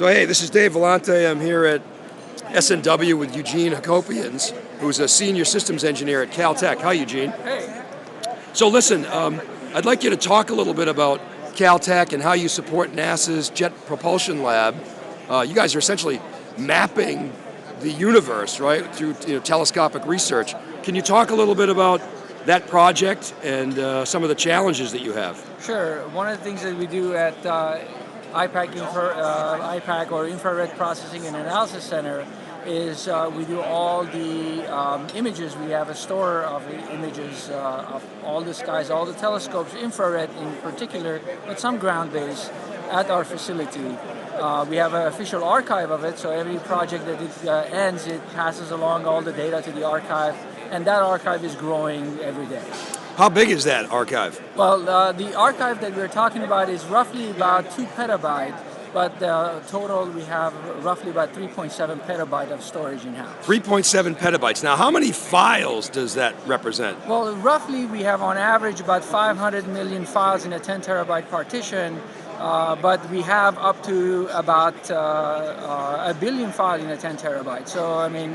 So hey, this is Dave Vellante. I'm here at SNW with Eugean Hacopians, who's a senior systems engineer at Caltech. Hi, Eugean. Hey. So listen, I'd like you to talk a little bit about Caltech and how you support NASA's Jet Propulsion Lab. You guys are essentially mapping the universe, right, through telescopic research. Can you talk a little bit about that project and some of the challenges that you have? Sure. One of the things that we do at IPAC or Infrared Processing and Analysis Center is we do all the images. We have a store of images of all the skies, all the telescopes, infrared in particular, but some ground-based at our facility. We have an official archive of it, so every project that it ends, it passes along all the data to the archive, and that archive is growing every day. How big is that archive? Well, the archive that we're talking about is roughly about 2 petabytes, but total we have roughly about 3.7 petabyte of storage in-house. 3.7 petabytes. Now, how many files does that represent? Well, roughly we have on average about 500 million files in a 10 terabyte partition, but we have up to about 1 billion files in a 10 terabyte. So, I mean,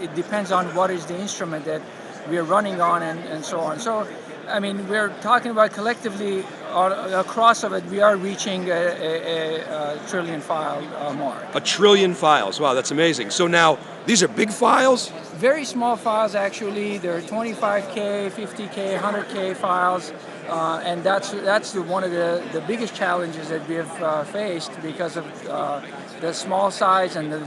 it depends on what is the instrument that we are running on and so on. So, I mean, we're talking about collectively across of it, we are reaching a trillion file mark. 1 trillion files. Wow, that's amazing. So now, these are big files? Very small files, actually. They're 25K, 50K, 100K files. And that's one of the biggest challenges that we have faced because of the small size and the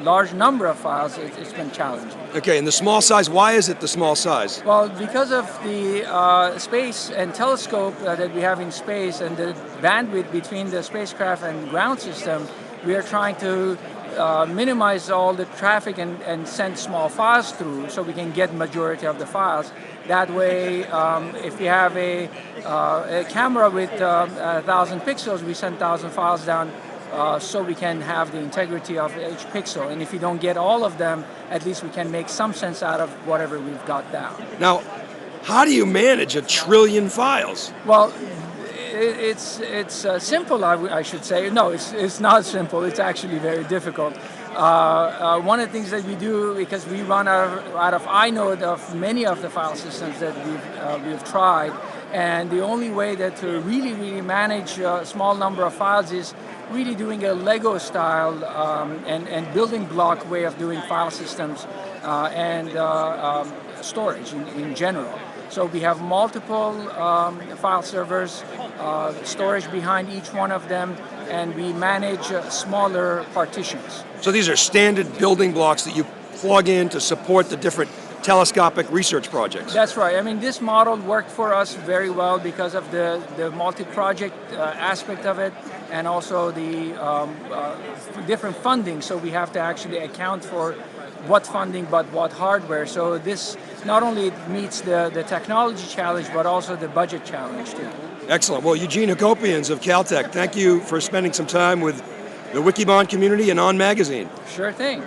large number of files. It's been challenging. Okay, and the small size, why is it the small size? Well, because of the space and telescope that we have in space and the bandwidth between the spacecraft and ground system, we are trying to minimize all the traffic and send small files through so we can get majority of the files. That way, if we have a camera with 1,000 pixels, we send 1,000 files down so we can have the integrity of each pixel. And if we don't get all of them, at least we can make some sense out of whatever we've got down. Now, how do you manage 1 trillion files? Well, it's simple, I should say. No, it's not simple. It's actually very difficult. One of the things that we do, because we run out of inode of many of the file systems that we've tried, and the only way that to really manage a small number of files is really doing a Lego style and building block way of doing file systems and storage in general. So we have multiple file servers, storage behind each one of them, and we manage smaller partitions. So these are standard building blocks that you plug in to support the different telescopic research projects. That's right. I mean, this model worked for us very well because of the multi-project aspect of it, and also the different funding. So we have to actually account for what funding but what hardware. So this not only meets the technology challenge but also the budget challenge too. Excellent. Well, Eugean Hacopians of Caltech, thank you for spending some time with the Wikibon community and On Magazine. Sure thing.